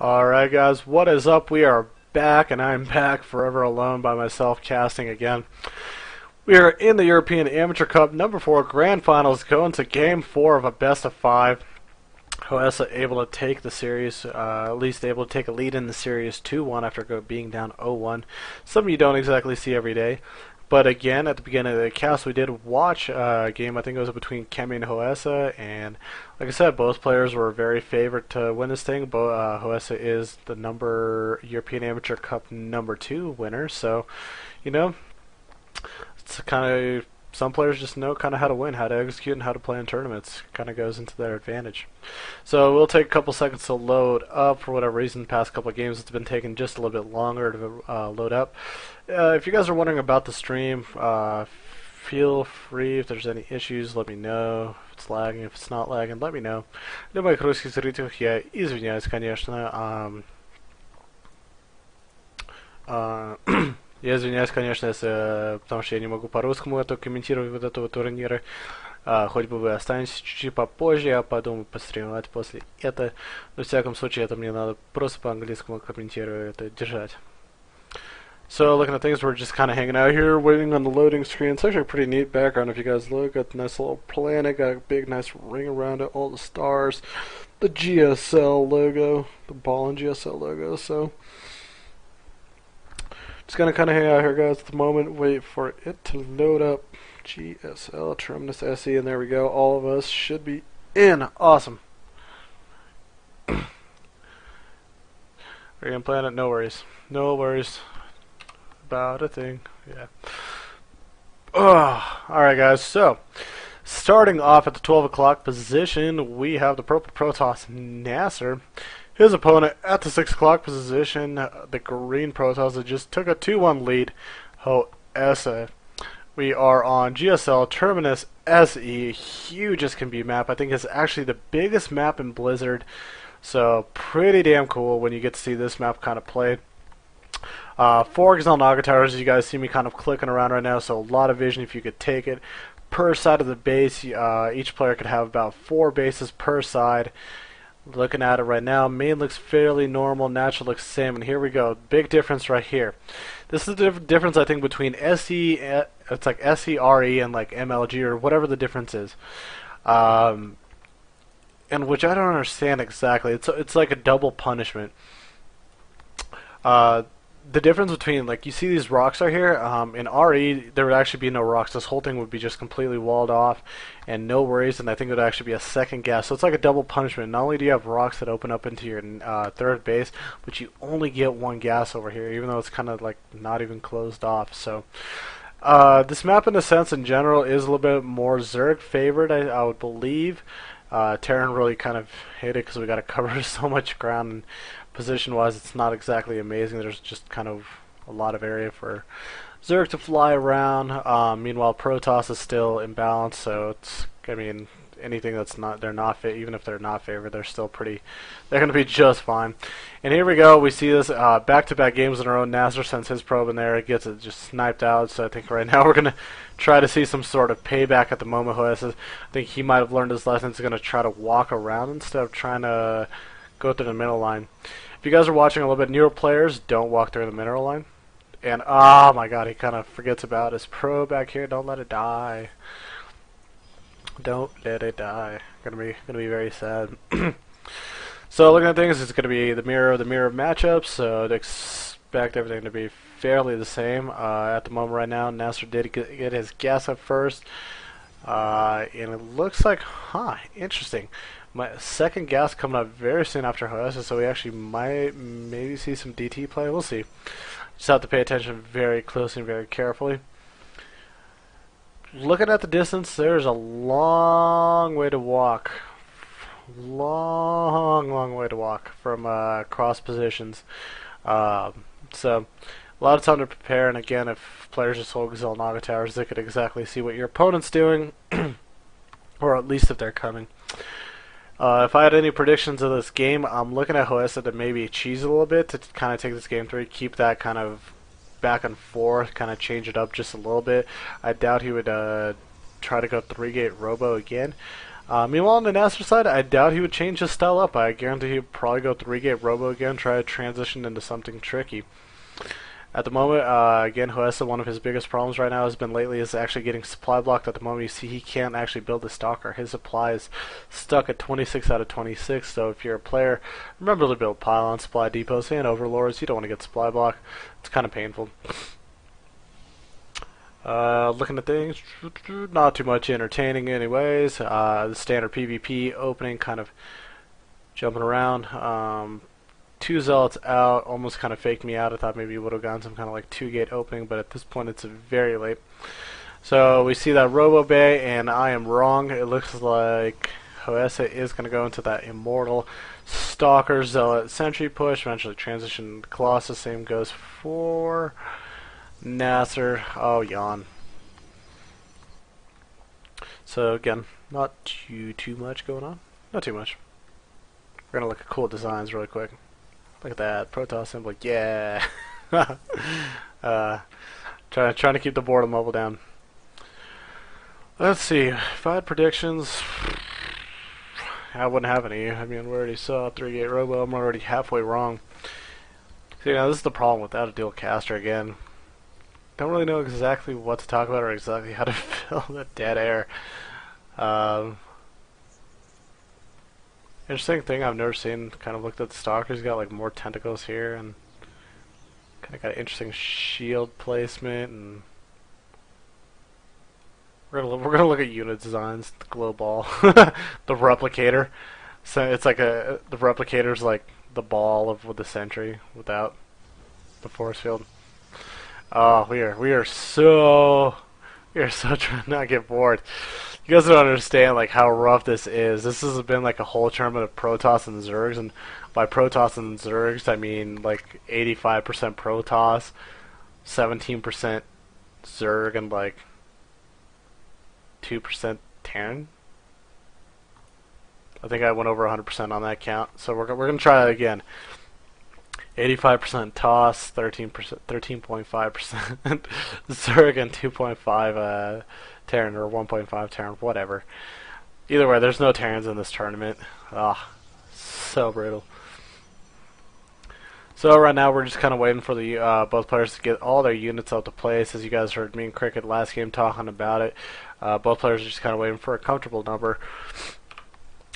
Alright guys, what is up? We are back, and I'm back forever alone by myself casting again. We are in the European Amateur Cup number 4 Grand Finals, going to Game 4 of a best of 5. Hoesa able to take the series, at least able to take a lead in the series 2-1 after being down 0-1. Something you don't exactly see every day. But again, at the beginning of the cast, we did watch a game. I think it was between Kemi and Hoesa, and like I said, both players were very favored to win this thing. Hoesa is the European Amateur Cup number 2 winner, so you know, it's kind of some players just know kind of how to win, how to execute, and how to play in tournaments. Kind of goes into their advantage. So we'll take a couple seconds to load up. For whatever reason, the past couple of games it's been taking just a little bit longer to load up. If you guys are wondering about the stream, feel free, if there's any issues, let me know. If it's lagging, if it's not lagging, let me know. Для моих русских зрителей я извиняюсь, конечно. Я извиняюсь, конечно, если, потому что я не могу по-русскому это комментировать, вот этого турнира. Хоть бы вы останетесь чуть-чуть попозже, я подумаю постримовать после этого. Но в всяком случае, это мне надо просто по-английскому комментировать, это держать. So looking at things, we're just kind of hanging out here, waiting on the loading screen. It's actually a pretty neat background if you guys look. Got the nice little planet, got a big nice ring around it, all the stars, the GSL logo, the ball and GSL logo. So just gonna kind of hang out here, guys, at the moment. Wait for it to load up. GSL, Terminus SE, and there we go. All of us should be in. Awesome. We're gonna plan it. No worries. No worries about a thing. Yeah. Alright, guys. So, starting off at the 12 o'clock position, we have the purple Protoss Naccer. His opponent at the 6 o'clock position, the green Protoss, that just took a 2-1 lead, Hoesa. We are on GSL Terminus SE, huge as can be map. I think it's actually the biggest map in Blizzard, so pretty damn cool when you get to see this map kind of played. 4 Gazelle Naga Towers, as you guys see me kind of clicking around right now, so a lot of vision if you could take it. Per side of the base, each player could have about 4 bases per side. Looking at it right now, main looks fairly normal, natural looks same, and here we go. Big difference right here. This is the difference, I think, between SE, it's like SERE and like MLG or whatever the difference is. And which I don't understand exactly. It's like a double punishment. The difference between, like, you see these rocks right here, in RE there would actually be no rocks. This whole thing would be just completely walled off and no worries, and I think it would actually be a second gas. So it's like a double punishment. Not only do you have rocks that open up into your third base, but you only get 1 gas over here, even though it's kind of like not even closed off. So this map, in a sense, in general, is a little bit more Zerg favored, I would believe. Terran really kind of hit it because we got to cover so much ground, and position-wise, it's not exactly amazing. There's just kind of a lot of area for Zerg to fly around. Meanwhile, Protoss is still imbalanced, so it's, I mean, anything that's not, they're not fit, even if they're not favored, they're still pretty, they're going to be just fine. And here we go, we see this back-to-back games in a row. Naccer sends his probe in there, it gets it just sniped out, so I think right now we're going to try to see some sort of payback at the moment. Hoesa, I think he might have learned his lesson. He's going to try to walk around instead of trying to go through the middle line. If you guys are watching a little bit newer players, don't walk through the middle line. And oh my god, he kind of forgets about his probe back here. Don't let it die. Don't let it die. Gonna be very sad. So looking at things, it's gonna be the mirror of matchups. So I'd expect everything to be fairly the same. At the moment right now, Naccer did get his gas up first, and it looks like, interesting. My second gas coming up very soon after Hoesa, so we actually might maybe see some DT play. We'll see. Just have to pay attention very closely and very carefully. Looking at the distance, there's a long way to walk. Long way to walk from cross positions. So a lot of time to prepare, and again, if players just hold Gazelle Naga Towers, they could exactly see what your opponent's doing, or at least if they're coming. If I had any predictions of this game, I'm looking at Hoesa to maybe cheese a little bit to kind of take this game 3, keep that kind of back and forth, kind of change it up just a little bit. I doubt he would try to go 3-gate Robo again. Meanwhile, on the Naccer side, I doubt he would change his style up. I guarantee he'd probably go 3-gate robo again, try to transition into something tricky. At the moment, again, Hoesa, one of his biggest problems right now has been lately is actually getting supply blocked. At the moment, you see he can't actually build a stalker. His supply is stuck at 26 out of 26, so if you're a player, remember to build pylon, supply depots, and overlords. You don't want to get supply block. It's kind of painful. Looking at things, not too much entertaining anyways. The standard PvP opening kind of jumping around. 2 zealots out, almost kind of faked me out. I thought maybe you would have gotten some kind of like 2-gate opening, but at this point it's very late. So we see that Robo Bay, and I am wrong. It looks like Hoesa is going to go into that Immortal Stalker Zealot Sentry push, eventually transition to Colossus. Same goes for Naccer. Oh, yawn. So again, not too much going on. Not too much. We're going to look at cool designs really quick. Look at that, Protoss symbol, yeah! Trying to keep the boredom level down. Let's see, if I had predictions, I wouldn't have any. I mean, we already saw 3-gate robo, I'm already halfway wrong. So, this is the problem without a dual caster again. Don't really know exactly what to talk about or exactly how to fill the dead air. Interesting thing I've never seen, kind of looked at the stalkers, got like more tentacles here and kind of got interesting shield placement, and we're gonna look at unit designs, the glow ball, the replicator. So it's like the replicator's like the ball with the sentry without the force field. Oh, we are so trying to not get bored. You guys don't understand like how rough this is. This has been like a whole tournament of Protoss and Zergs, and by Protoss and Zergs I mean like 85% Protoss, 17% Zerg, and like 2% Terran. I think I went over 100% on that count. So we're gonna try that again. 85% TOS, 13.5% Zerg, and 2.5 Terran, or 1.5 Terran, whatever. Either way, there's no Terrans in this tournament. Ah, so brutal. So right now we're just kind of waiting for the both players to get all their units out to place. As you guys heard me and Cricket last game talking about it, both players are just kind of waiting for a comfortable number.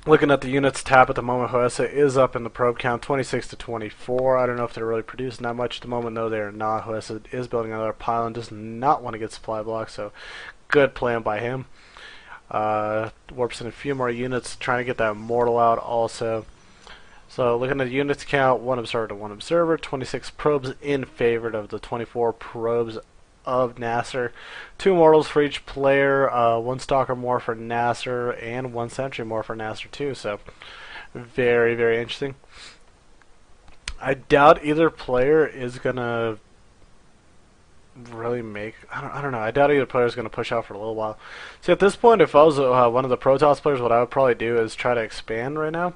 Looking at the units tab at the moment, Hoesa is up in the probe count, 26 to 24. I don't know if they're really producing that much at the moment. No, they are not. Hoesa is building another pylon, does not want to get supply blocks, so good plan by him. Warps in a few more units, trying to get that Immortal out also. So looking at the units count, 1 observer to 1 observer, 26 probes in favor of the 24 probes of Naccer. 2 Immortals for each player, 1 Stalker more for Naccer, and 1 Sentry more for Naccer too, so very, very interesting. I doubt either player is gonna really make, I don't know, I doubt either player is gonna push out for a little while. See, at this point, if I was one of the Protoss players, what I would probably do is try to expand right now.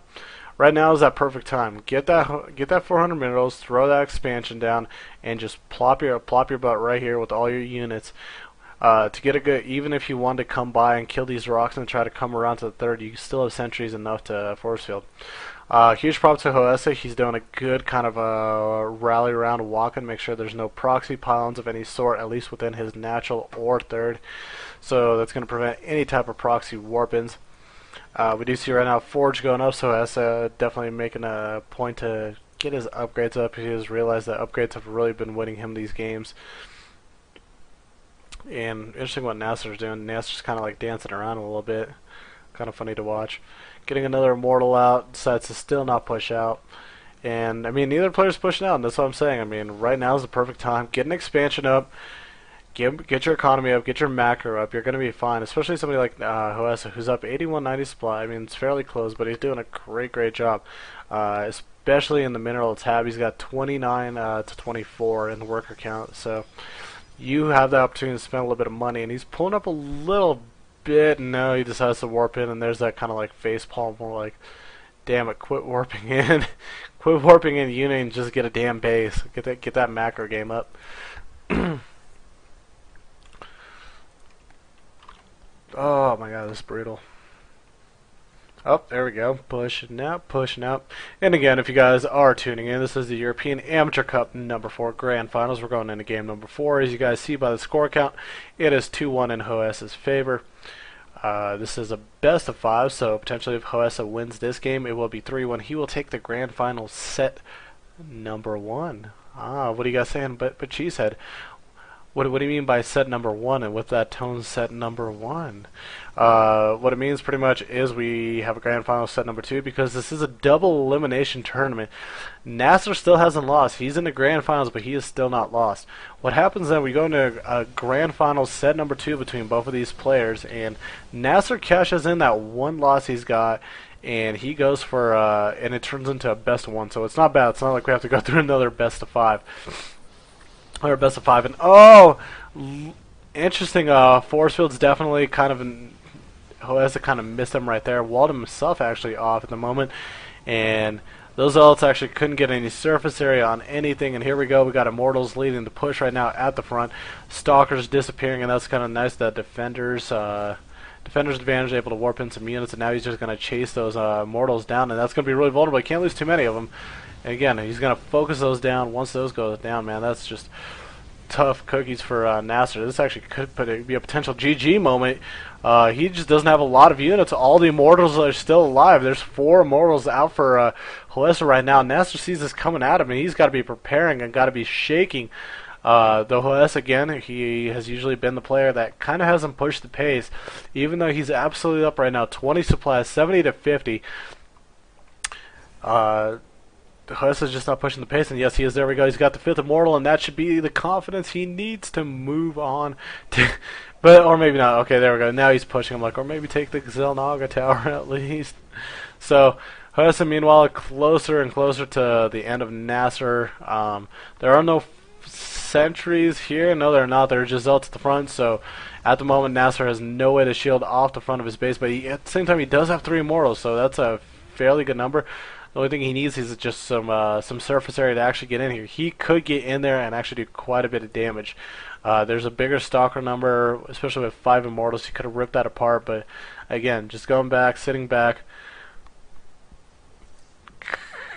Right now is that perfect time. Get that 400 minerals, throw that expansion down, and just plop your butt right here with all your units. To get a good, even if you want to come by and kill these rocks and try to come around to the third, you still have sentries enough to force field. Huge props to Hoesa. He's doing a good kind of rally around walk and make sure there's no proxy pylons of any sort, at least within his natural or third. So that's going to prevent any type of proxy warp-ins. We do see right now Forge going up, so Hoesa definitely making a point to get his upgrades up. He has realized that upgrades have really been winning him these games. And interesting what Naccer's doing. Naccer's kind of like dancing around a little bit. Kind of funny to watch. Getting another Immortal out, decides to still not push out. And, I mean, neither player's pushing out, and that's what I'm saying. I mean, right now is the perfect time. Get an expansion up. Get your economy up, get your macro up, you're going to be fine. Especially somebody like Hoesa, who's up 8190 supply. I mean, it's fairly close, but he's doing a great job. Especially in the mineral tab, he's got 29 to 24 in the worker count. So you have the opportunity to spend a little bit of money, and he's pulling up a little bit. No, he decides to warp in, and there's that kind of like face palm, more like, damn it, quit warping in. Quit warping in unit and just get a damn base. Get that macro game up. Oh my god, this is brutal. Oh, there we go. Pushing out, pushing out. And again, if you guys are tuning in, this is the European Amateur Cup number 4 Grand Finals. We're going into game number 4. As you guys see by the score count, it is 2-1 in Hoesa's favor. This is a best of 5, so potentially if Hoesa wins this game, it will be 3-1. He will take the Grand Final set number 1. What are you guys saying? But Cheesehead, what do you mean by set number 1, and with that tone set number 1? What it means pretty much is we have a grand final set number 2 because this is a double elimination tournament. Naccer still hasn't lost. He's in the grand finals, but he is still not lost. What happens then, we go into a grand final set number 2 between both of these players, and Naccer cashes in that one loss he's got, and he goes for, and it turns into a best of 1. So it's not bad. It's not like we have to go through another best of 5. Or best of 5. And interesting, force field's definitely kind of Hoesa kind of missed him right there. Walled himself actually off at the moment, and those ults actually couldn't get any surface area on anything. And here we go, we got Immortals leading the push right now at the front. Stalkers disappearing, and that's kind of nice that Defender's advantage, able to warp in some units, and now he's just going to chase those Immortals down, and that's going to be really vulnerable. He can't lose too many of them. And again, he's going to focus those down. Once those go down, man, that's just tough cookies for Naccer. This actually could be a potential GG moment. He just doesn't have a lot of units. All the Immortals are still alive. There's 4 Immortals out for Hoesa right now. Naccer sees this coming at him, and he's got to be preparing and got to be shaking. Though Hoesa, again, he has usually been the player that kind of hasn't pushed the pace, even though he's absolutely up right now. 20 supplies, 70 to 50. Hoesa's just not pushing the pace, and yes, he is. There we go. He's got the 5th Immortal, and that should be the confidence he needs to move on. Or maybe not. Okay, there we go. Now he's pushing him, like, or maybe take the Xel'Naga Tower at least. So Hoesa, meanwhile, closer and closer to the end of Naccer. There are no sentries here. No, they're not. They're just ults at the front. So at the moment, Naccer has no way to shield off the front of his base, but at the same time, he does have 3 Immortals, so that's a fairly good number. The only thing he needs is just some surface area to actually get in here. He could get in there and actually do quite a bit of damage. There's a bigger Stalker number, especially with 5 Immortals. He could have ripped that apart, but again, just going back, sitting back.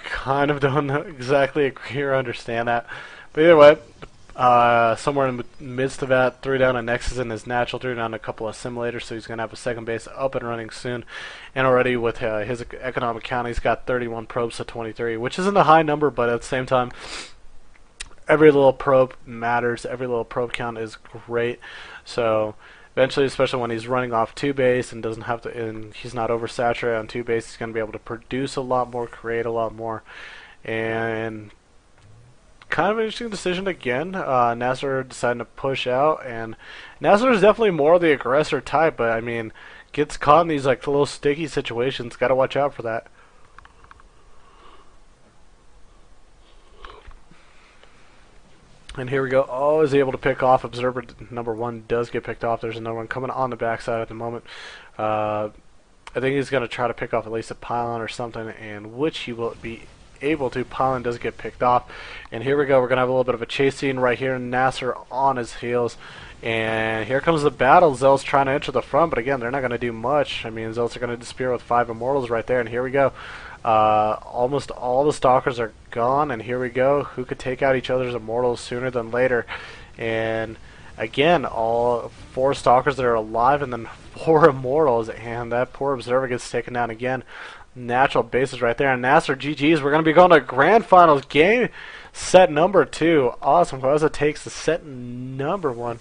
Kind of don't exactly agree or understand that. But either way, somewhere in the midst of that, 3 down, and Nexus in his natural, 3 down a couple of simulators, so he's going to have a second base up and running soon. And already with his economic count, he's got 31 probes to 23, which isn't a high number, but at the same time, every little probe matters. Every little probe count is great. So eventually, especially when he's running off 2 base and doesn't have to, and he's not oversaturated on 2 base, he's going to be able to produce a lot more, create a lot more, and kind of an interesting decision again. Naccer deciding to push out, and Naccer is definitely more of the aggressor type, but I mean, gets caught in these like little sticky situations. Got to watch out for that. And here we go. Oh, is able to pick off. Observer number 1 does get picked off. There's another one coming on the backside at the moment. I think he's going to try to pick off at least a pylon or something, and which he will be able to. Pylon does get picked off, and here we go. We're gonna have a little bit of a chase scene right here. Naccer on his heels, and here comes the battle. Zel's trying to enter the front, but again, they're not gonna do much. I mean, Zels are gonna disappear with 5 Immortals right there, and here we go. Almost all the Stalkers are gone, and here we go. Who could take out each other's Immortals sooner than later? And again, all 4 Stalkers that are alive, and then 4 Immortals, and that poor Observer gets taken down again. Natural bases right there, and Naccer GG's. We're going to be going to grand finals game set number 2. Awesome. Hoesa takes the set number 1.